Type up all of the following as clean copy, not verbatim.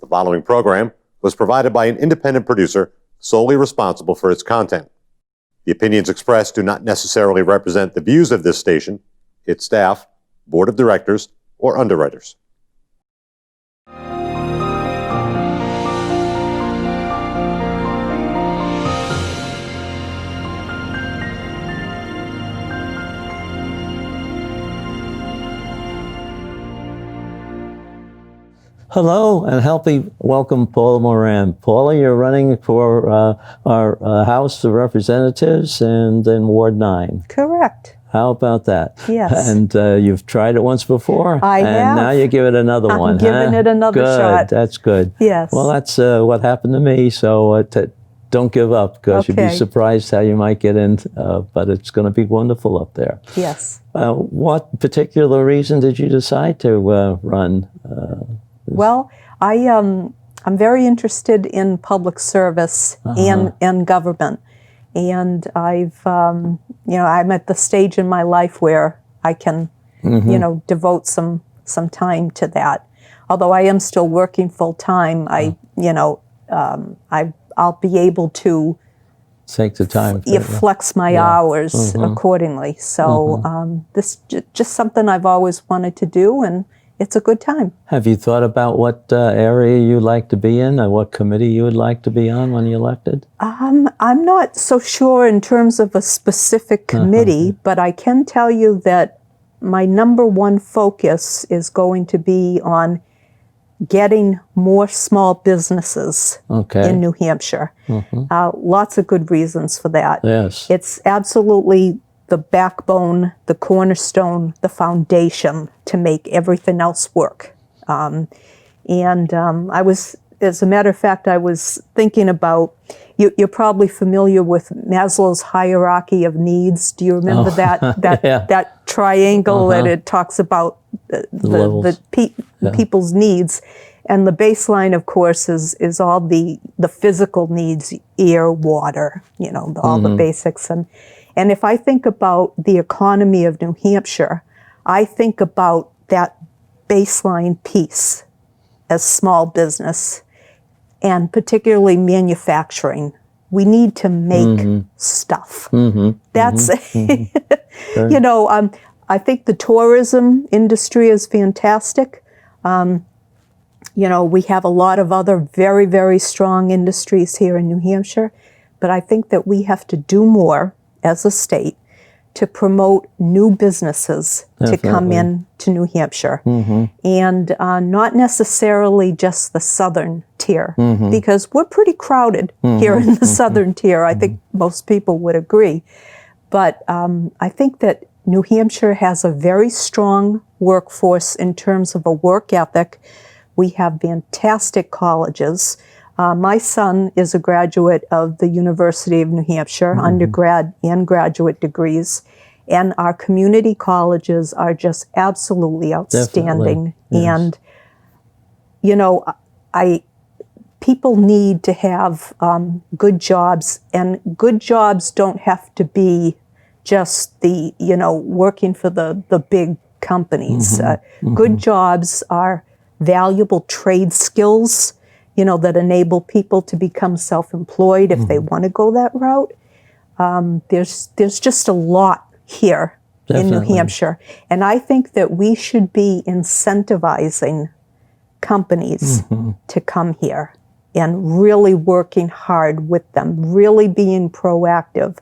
The following program was provided by an independent producer solely responsible for its content. The opinions expressed do not necessarily represent the views of this station, its staff, board of directors, or underwriters. Hello and healthy welcome, Paula Moran. Paula, you're running for our House of Representatives and in Ward 9. Correct. How about that? Yes. And you've tried it once before? I have. And now you give it another one. I'm giving it another good. shot. That's good. Yes. Well, that's what happened to me, so don't give up, because you'd be surprised how you might get in, but it's going to be wonderful up there. Yes. What particular reason did you decide to run? Well, I'm very interested in public service and government, and I'm at the stage in my life where I can, devote some time to that. Although I am still working full time, I'll be able to take the time, flex my hours accordingly. So this is just something I've always wanted to do, and it's a good time. Have you thought about what area you'd like to be in, or what committee you would like to be on when you're elected? I'm not so sure in terms of a specific committee, but I can tell you that my number one focus is going to be on getting more small businesses in New Hampshire. Lots of good reasons for that. Yes. It's absolutely the backbone, the cornerstone, the foundation to make everything else work. I was, as a matter of fact, I was thinking about, you're probably familiar with Maslow's hierarchy of needs. Do you remember that triangle that it talks about the people's needs? And the baseline, of course, is all the physical needs, air, water, all the basics. And if I think about the economy of New Hampshire, I think about that baseline piece as small business, and particularly manufacturing. We need to make stuff. That's, I think the tourism industry is fantastic. We have a lot of other very, very strong industries here in New Hampshire, but I think that we have to do more as a state to promote new businesses to come in to New Hampshire. And not necessarily just the southern tier, because we're pretty crowded here in the southern tier. I think most people would agree. But I think that New Hampshire has a very strong workforce in terms of a work ethic. We have fantastic colleges. My son is a graduate of the University of New Hampshire, undergrad and graduate degrees, and our community colleges are just absolutely outstanding. Yes. And, people need to have good jobs, and good jobs don't have to be just the, working for the big companies. Good jobs are valuable trade skills, that enable people to become self-employed if they want to go that route. There's just a lot here in New Hampshire. And I think that we should be incentivizing companies to come here and really working hard with them, really being proactive.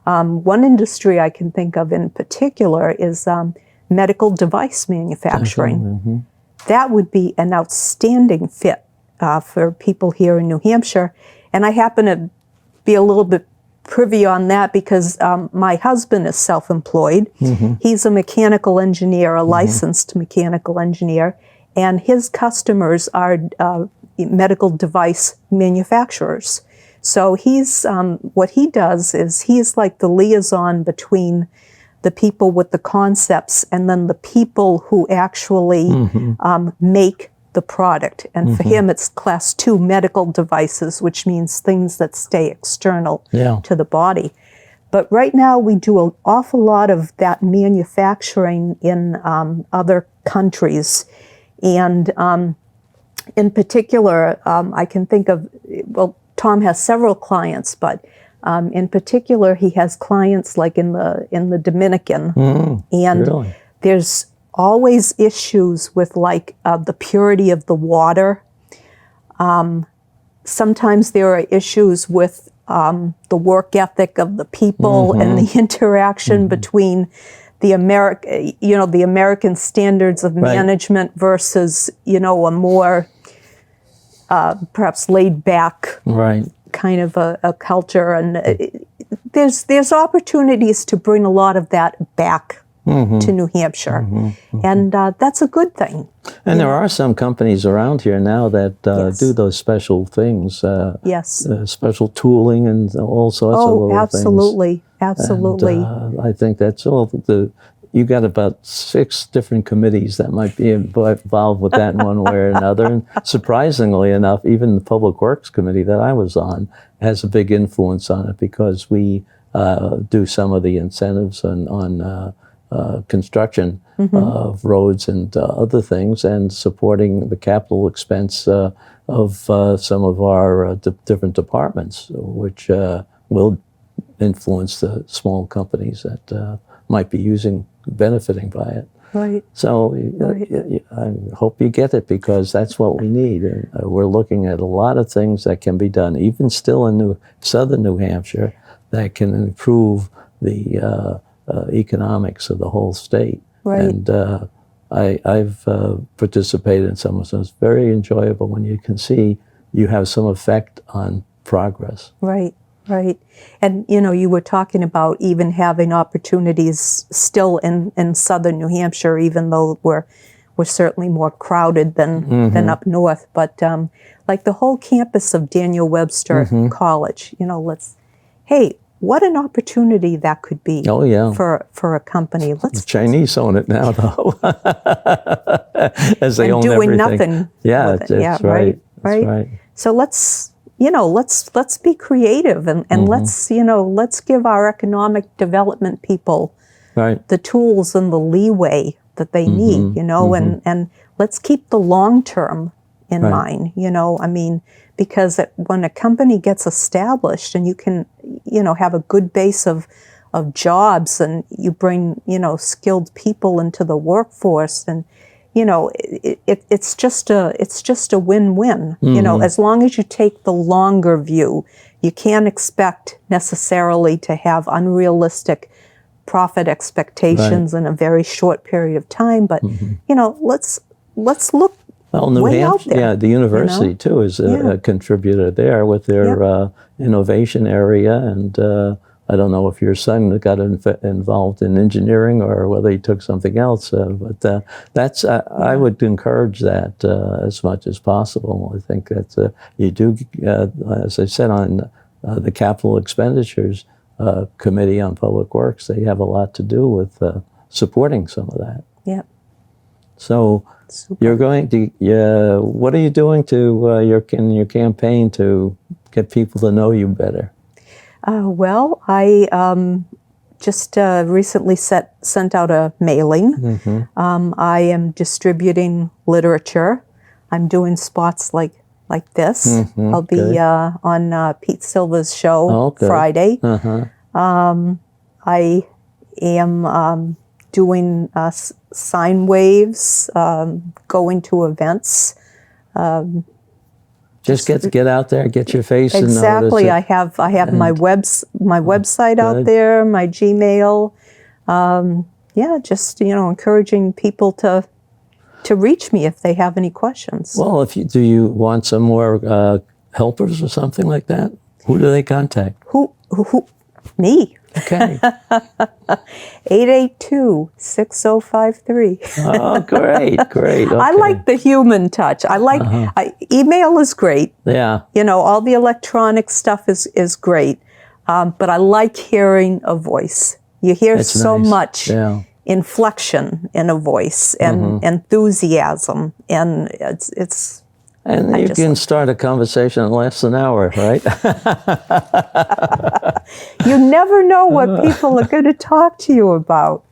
One industry I can think of in particular is medical device manufacturing. That would be an outstanding fit for people here in New Hampshire. And I happen to be a little bit privy on that because my husband is self-employed. He's a mechanical engineer, a licensed mechanical engineer, and his customers are medical device manufacturers. So he's what he does is he's like the liaison between the people with the concepts and then the people who actually make the product. And for him, it's class 2 medical devices, which means things that stay external to the body. But right now, we do an awful lot of that manufacturing in other countries. And in particular, I can think of, well, Tom has several clients, but in particular, he has clients like in the Dominican, and really? there's always issues with like the purity of the water. Sometimes there are issues with the work ethic of the people and the interaction between the American standards of management versus, a more perhaps laid back kind of a culture. And there's opportunities to bring a lot of that back to New Hampshire. And that's a good thing. And there are some companies around here now that do those special things. Special tooling and all sorts of little absolutely. Absolutely. And, I think that's all. You got about 6 different committees that might be involved with that in one way or another. And surprisingly enough, even the Public Works Committee that I was on has a big influence on it because we do some of the incentives on construction of roads and other things, and supporting the capital expense of some of our different departments, which will influence the small companies that might be benefiting by it. Right. So I hope you get it, because that's what we need. And we're looking at a lot of things that can be done, even still in southern New Hampshire, that can improve the economics of the whole state. Right. And I've participated in some of them. It's very enjoyable when you can see you have some effect on progress. Right. Right. And, you were talking about even having opportunities still in southern New Hampshire, even though we're certainly more crowded than up north. But like the whole campus of Daniel Webster College, hey, what an opportunity that could be for a company. The Chinese own it now, though, as they own doing everything. Nothing. Yeah, that's right. Right. That's right. So let's be creative and let's give our economic development people the tools and the leeway that they need, and let's keep the long term in mind, because when a company gets established and you can, have a good base of jobs, and you bring, skilled people into the workforce, and it's just a win-win. As long as you take the longer view, you can't expect necessarily to have unrealistic profit expectations in a very short period of time. But let's look way out there. Yeah, the university too is a contributor there with their innovation area, and I don't know if your son got involved in engineering or whether he took something else, but that's I would encourage that as much as possible. I think that you do, as I said, on the capital expenditures committee on public works, they have a lot to do with supporting some of that. Yeah. So you're going to, what are you doing to in your campaign to get people to know you better? Well, I just recently sent out a mailing. I am distributing literature. I'm doing spots like this. I'll be on Pete Silva's show Friday. I am doing sine waves, going to events. Just get out there, get your face. Exactly. I have my website out there, my Gmail. Just encouraging people to reach me if they have any questions. Well, do you want some more helpers or something like that? Who do they contact? Who? Me. Okay. 882-6053. Oh, great. Okay. I like the human touch. I like email is great. Yeah. All the electronic stuff is great. But I like hearing a voice. You hear so much inflection in a voice and enthusiasm, and it's. And you can start a conversation in less than an hour, right? You never know what people are going to talk to you about.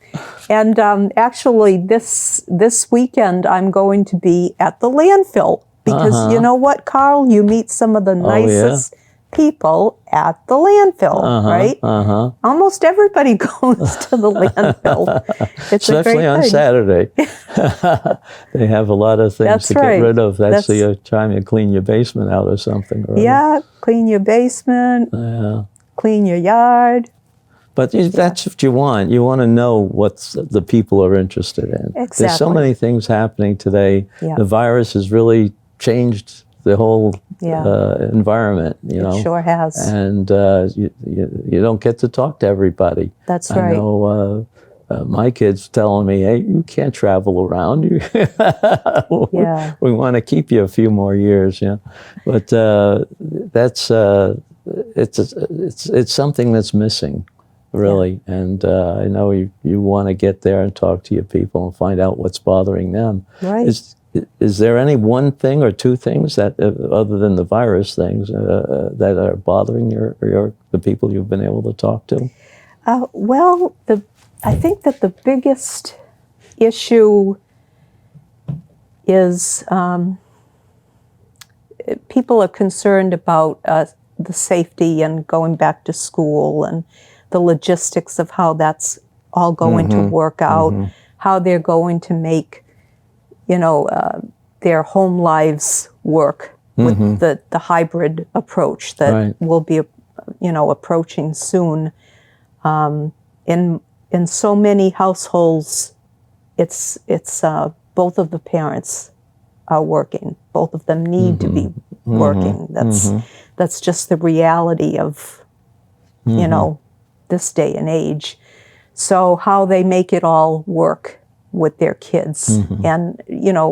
And actually, this weekend, I'm going to be at the landfill Because you know what, Carl? You meet some of the nicest people at the landfill, right? Almost everybody goes to the landfill. It's Especially a on great thing. Saturday. They have a lot of things That's to right. get rid of. That's That's- the time you clean your basement out or something. Or other. Yeah, clean your basement, clean your yard. But that's what you want. You want to know what the people are interested in. Exactly. There's so many things happening today. Yeah. The virus has really changed the whole environment, you know. It sure has. And you don't get to talk to everybody. That's I right. know my kids telling me, hey, you can't travel around. Yeah. We want to keep you a few more years, yeah. But that's it's something that's missing, really. And I know you want to get there and talk to your people and find out what's bothering them. Right. Is there any one thing or two things that, other than the virus things, that are bothering the people you've been able to talk to? Well, I think that the biggest issue is people are concerned about the safety and going back to school and the logistics of how that's all going to work out, how they're going to make, their home lives work with the hybrid approach that will be, approaching soon. In so many households, it's both of the parents are working. Both of them need to be working. That's just the reality of, this day and age. So how they make it all work with their kids, and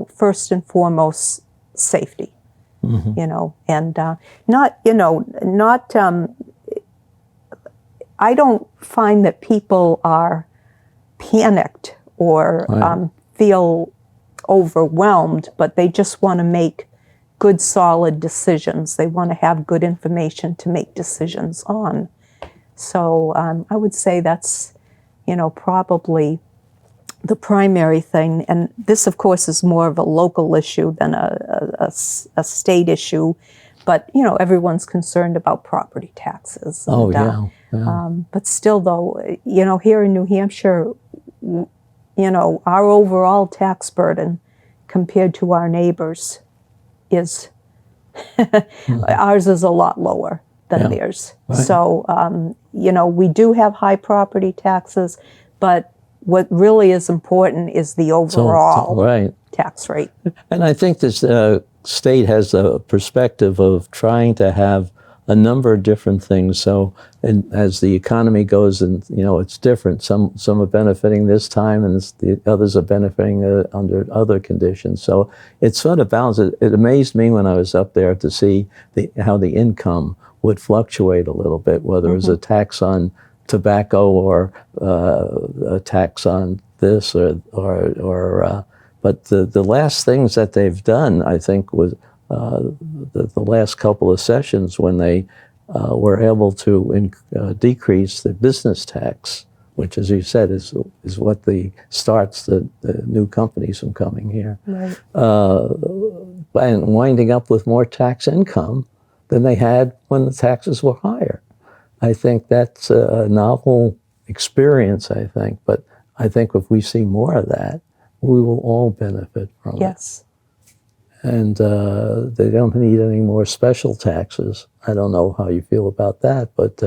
first and foremost, safety. And not. I don't find that people are panicked or feel overwhelmed, but they just want to make good, solid decisions. They want to have good information to make decisions on. So I would say that's, probably the primary thing. And this, of course, is more of a local issue than a state issue. But, everyone's concerned about property taxes. And, but still, though, here in New Hampshire, our overall tax burden compared to our neighbors is, ours is a lot lower than theirs. Right. So, we do have high property taxes, but what really is important is the overall tax rate. And I think this state has a perspective of trying to have a number of different things. So, and as the economy goes, and it's different. Some are benefiting this time, and the others are benefiting under other conditions. So it's sort of balanced. It amazed me when I was up there to see how the income would fluctuate a little bit, whether it was a tax on tobacco or a tax on this but the last things that they've done, I think, was the last couple of sessions when they were able to decrease the business tax, which, as you said, is what starts the new companies from coming here, right. And winding up with more tax income than they had when the taxes were higher. I think that's a novel experience, I think, but I think if we see more of that, we will all benefit from it. Yes. And they don't need any more special taxes. I don't know how you feel about that, but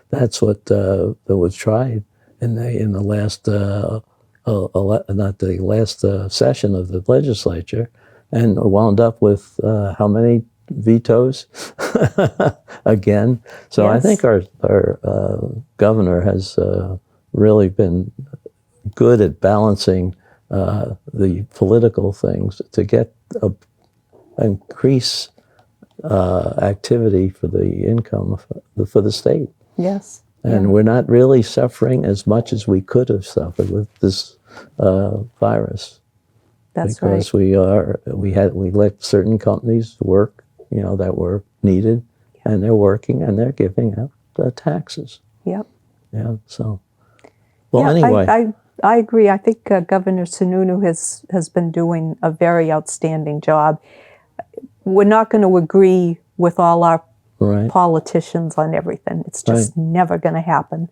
that's what was tried in the last not the last session of the legislature, and wound up with how many vetoes again. So yes. I think our governor has really been good at balancing the political things to get increase activity for the income for the state. Yes. And we're not really suffering as much as we could have suffered with this virus. That's because right. we let certain companies work, that were needed, and they're working and they're giving out the taxes. Yep. Yeah. So, well, anyway. I agree. I think Governor Sununu has been doing a very outstanding job. we're not going to agree with all our Right. politicians on everything. It's just never going to happen.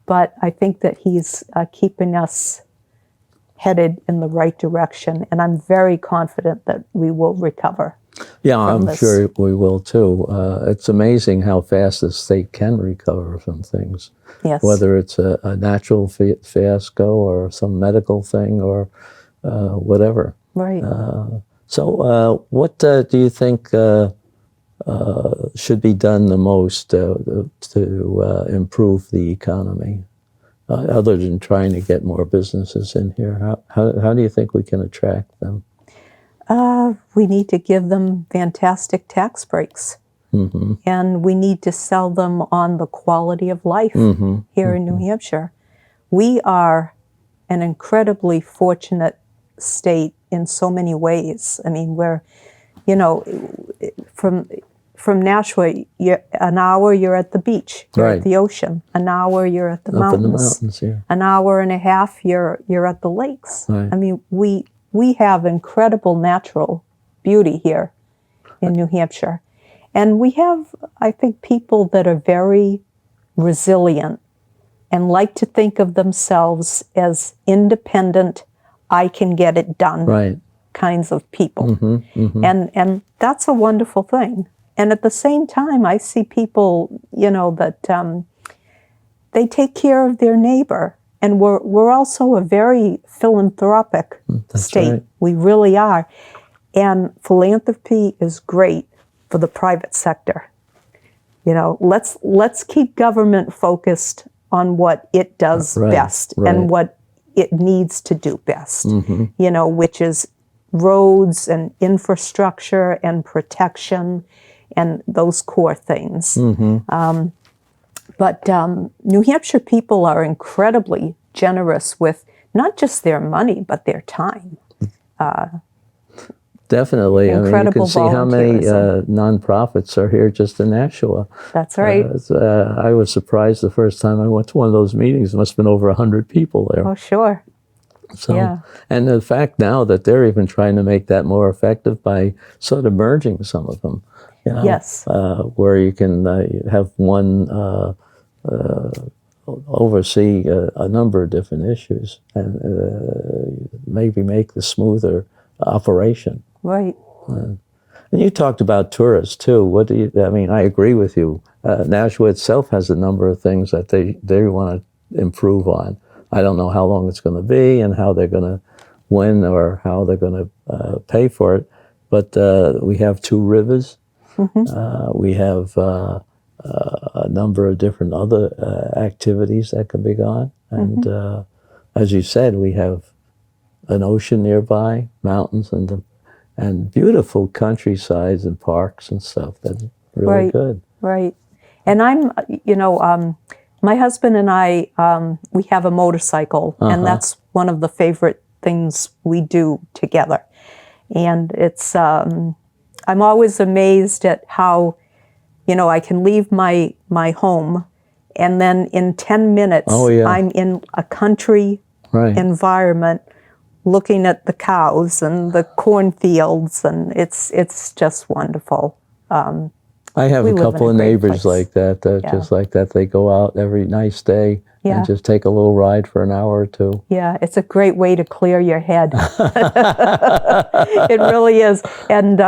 But I think that he's keeping us headed in the right direction, and I'm very confident that we will recover. Yeah, I'm this. sure we will too. It's amazing how fast the state can recover from things. Yes. Whether it's a natural fiasco or some medical thing or whatever. Right. So what do you think should be done the most to improve the economy? Other than trying to get more businesses in here, how do you think we can attract them? We need to give them fantastic tax breaks. Mm-hmm. And we need to sell them on the quality of life here in New Hampshire. We are an incredibly fortunate state in so many ways. I mean, we're, from Nashua, an hour you're at the beach, you're Right. at the ocean. An hour you're at the Up in the mountains. mountains, yeah. An hour and a half you're at the lakes. Right. I mean, we have incredible natural beauty here in New Hampshire. And we have, I think, people that are very resilient and like to think of themselves as independent, I can get it done Right. kinds of people. Mm-hmm. And that's a wonderful thing. And at the same time, I see people, that they take care of their neighbor. And we're also a very philanthropic state. right. We really are. And philanthropy is great for the private sector. Let's keep government focused on what it does Right, best right. and what it needs to do best, Mm-hmm. which is roads and infrastructure and protection and those core things. Mm-hmm. But New Hampshire people are incredibly generous with not just their money, but their time. Definitely. I mean, you Incredible can see how many volunteerism. nonprofits are here just in Nashua. That's right. I was surprised the first time I went to one of those meetings. There must have been over 100 people there. Oh, sure. So, yeah. And the fact now that they're even trying to make that more effective by sort of merging some of them. Yes. Where you can have one oversee a number of different issues and maybe make the smoother operation. Right. And you talked about tourists too. I agree with you. Nashua itself has a number of things that they want to improve on. I don't know how long it's going to be and how they're going to win or how they're going to pay for it. But we have two rivers. Mm-hmm. We have a number of different other activities that can be gone. And as you said, we have an ocean nearby, mountains, and beautiful countrysides and parks and stuff. That's really Right. good. Right. And I'm, my husband and I, we have a motorcycle, and that's one of the favorite things we do together. And it's, I'm always amazed at how, I can leave my home, and then in 10 minutes, I'm in a country Right. environment looking at the cows and the cornfields, and it's just wonderful. I have We a live in couple a of great neighbors place. like that, just like that. They go out every nice day Yeah. and just take a little ride for an hour or two. Yeah, it's a great way to clear your head. It really is. And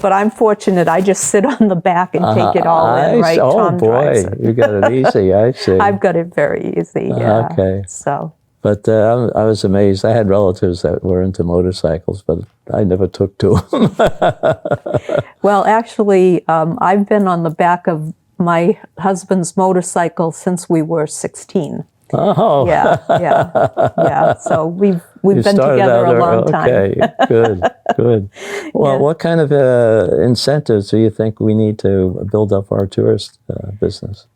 but I'm fortunate. I just sit on the back and take it all in. Right? Oh Tom drives boy, it. you got it easy. I see. I've got it very easy. Yeah. Okay. So But I was amazed. I had relatives that were into motorcycles, but I never took to them. well, actually, I've been on the back of my husband's motorcycle since we were 16. Oh, Yeah. So we've you been started together out a long time. Okay, good. Well, what kind of incentives do you think we need to build up our tourist business?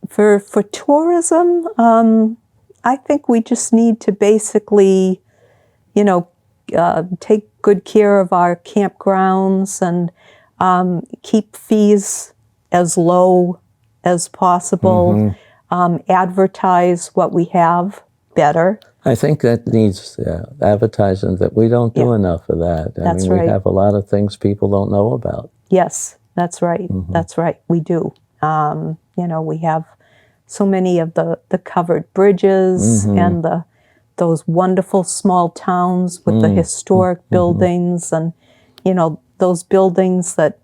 For tourism, I think we just need to basically, take good care of our campgrounds and keep fees as low as possible, advertise what we have better. I think that needs advertising, that we don't do enough of that. I That's mean, we right. have a lot of things people don't know about. Yes, that's right. That's right. We do. You know, we have so many of the covered bridges and those wonderful small towns with the historic buildings, and, you know, those buildings that,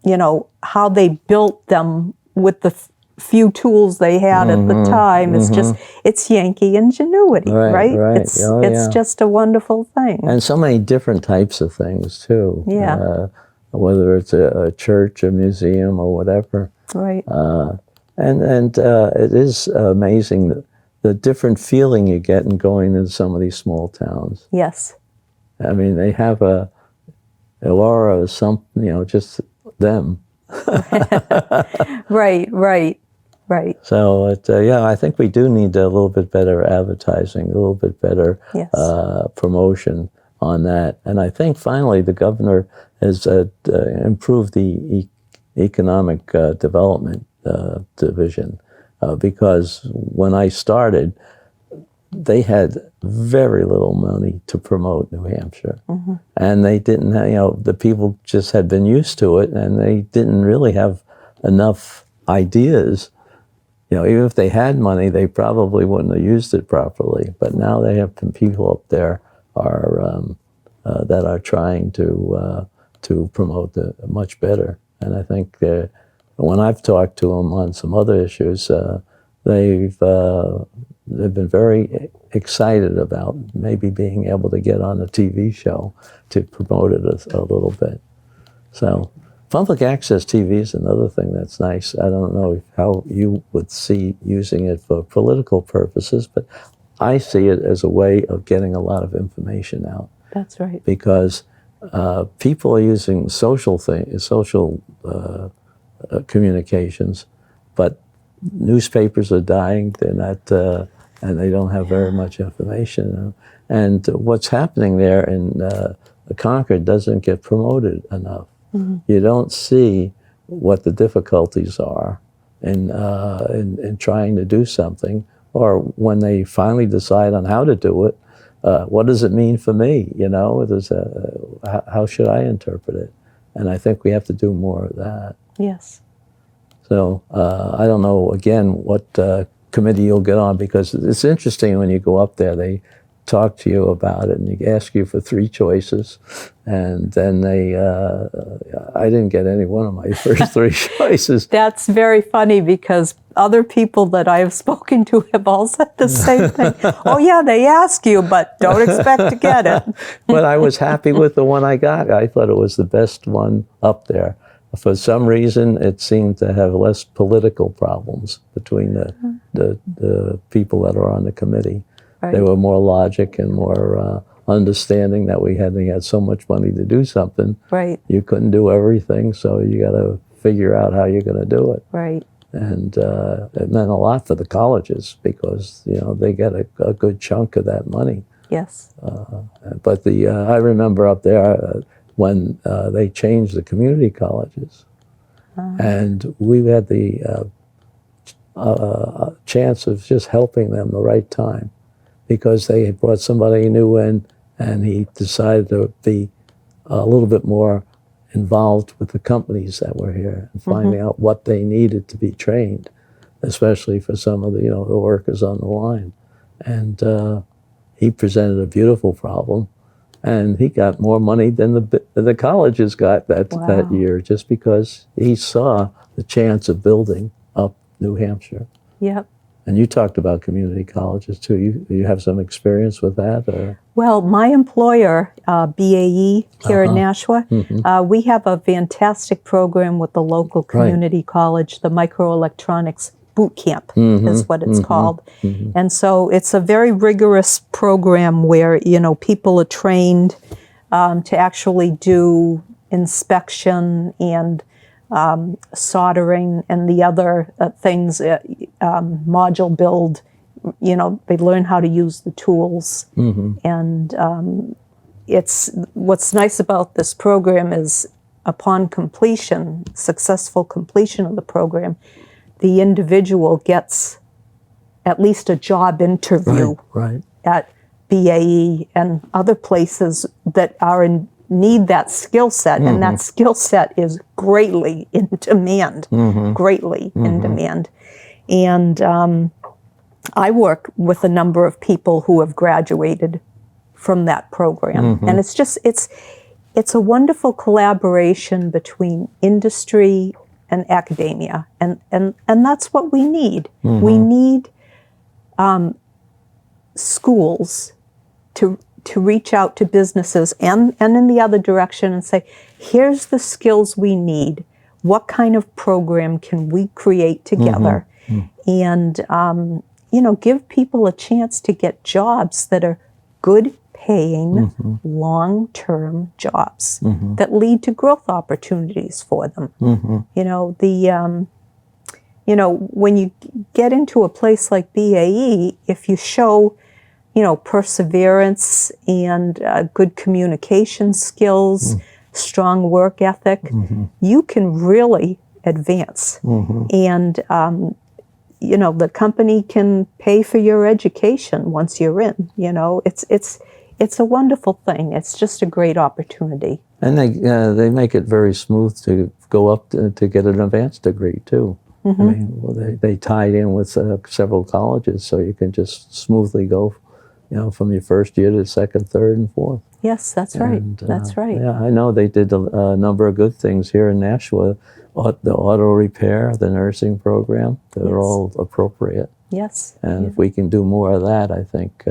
you know, how they built them with the few tools they had at the time is just, it's Yankee ingenuity, right? Right. Oh, It's just a wonderful thing. And so many different types of things, too. Yeah. Whether it's a church, a museum, or whatever. Right. And it is amazing the different feeling you get in going into some of these small towns. Yes. I mean, they have a aura of something, you know, just them. Right. So, I think we do need a little bit better advertising, a little bit better Yes. promotion on that. And I think finally the governor has improved the economic development division, because when I started, they had very little money to promote New Hampshire. And they didn't have, you know, the people just had been used to it, and they didn't really have enough ideas. You know, even if they had money, they probably wouldn't have used it properly. But now they have people up there that are trying to promote it much better. And I think when I've talked to them on some other issues, they've been very excited about maybe being able to get on a TV show to promote it a little bit. So public access TV is another thing that's nice. I don't know how you would see using it for political purposes, but I see it as a way of getting a lot of information out. That's right. Because people are using social communications, but newspapers are dying. They're not, and they don't have very much information. And what's happening there in Concord doesn't get promoted enough. You don't see what the difficulties are in trying to do something, or when they finally decide on how to do it. What does it mean for me? You know, how should I interpret it? And I think we have to do more of that. Yes. So I don't know, again, what committee you'll get on, because it's interesting when you go up there, they talk to you about it and they ask you for 3 choices. And then I didn't get any one of my first 3 choices. That's very funny, because other people that I have spoken to have all said the same thing. Oh yeah, they ask you, but don't expect to get it. But I was happy with the one I got. I thought it was the best one up there. For some reason, it seemed to have less political problems between the people that are on the committee. Right. They were more logic and more understanding that we had so much money to do something. Right. You couldn't do everything, so you got to figure out how you're going to do it. Right. And it meant a lot for the colleges, because you know they get a good chunk of that money. Yes. But I remember up there when they changed the community colleges, and we had the chance of just helping them the right time, because they had brought somebody new in, and he decided to be a little bit more involved with the companies that were here and finding out what they needed to be trained, especially for some of the the workers on the line. And he presented a beautiful problem, and he got more money than the colleges got that year, just because he saw the chance of building up New Hampshire. Yep. And you talked about community colleges too. You have some experience with that? Or? Well, my employer, BAE here in Nashua, we have a fantastic program with the local community college, the Microelectronics Boot Camp is what it's called. And so it's a very rigorous program where, people are trained to actually do inspection and soldering and the other things, module build. They learn how to use the tools. And it's what's nice about this program is upon successful completion of the program, the individual gets at least a job interview Right. at BAE and other places that are in need that skill set, and that skill set is greatly in demand, greatly in demand. And I work with a number of people who have graduated from that program, and it's a wonderful collaboration between industry and academia, and that's what we need. We need schools to reach out to businesses and in the other direction and say, here's the skills we need. What kind of program can we create together? And, give people a chance to get jobs that are good paying, long-term jobs that lead to growth opportunities for them. When you get into a place like BAE, if you show perseverance and good communication skills, strong work ethic, you can really advance. And, the company can pay for your education once you're in. It's a wonderful thing. It's just a great opportunity. And they make it very smooth to go up to get an advanced degree, too. I mean, they tied in with several colleges, so you can just smoothly go from your first year to second, third, and fourth. Yes, that's right. That's right. Yeah, I know they did a number of good things here in Nashua. The auto repair, the nursing program, they're all appropriate. Yes. And if we can do more of that, I think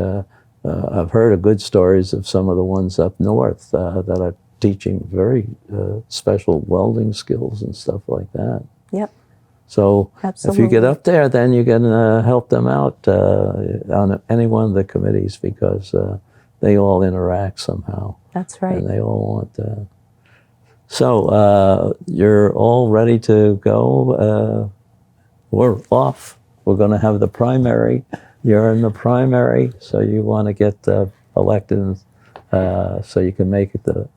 I've heard of good stories of some of the ones up north that are teaching very special welding skills and stuff like that. Yep. So Absolutely. if you get up there, then you can help them out on any one of the committees because they all interact somehow. That's right. And they all want So you're all ready to go. We're off. We're going to have the primary. You're in the primary, so you want to get elected so you can make it the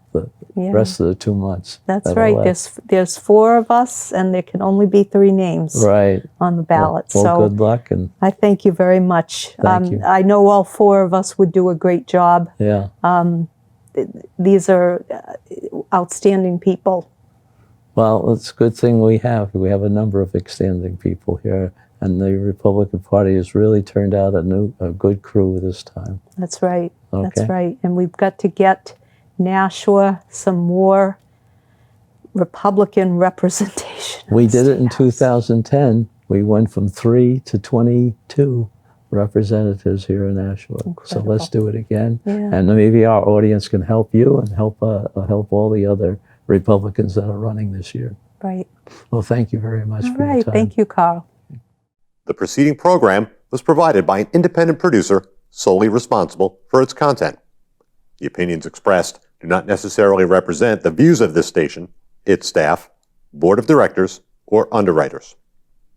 rest of the 2 months. That's right. There's 4 of us, and there can only be 3 names on the ballot. Well, so good luck. And I thank you very much. Thank you. I know all 4 of us would do a great job. yeah. These are outstanding people. Well, it's a good thing we have. We have a number of outstanding people here, and the Republican Party has really turned out a good crew this time. That's right. Okay. That's right. And we've got to get Nashua some more Republican representation. We did it in 2010. We went from 3 to 22 representatives here in Nashua. So let's do it again. Yeah. And maybe our audience can help you and help all the other Republicans that are running this year. Right. Well, thank you very much All for your right. time. Thank you, Carl. The preceding program was provided by an independent producer solely responsible for its content. The opinions expressed do not necessarily represent the views of this station, its staff, board of directors, or underwriters.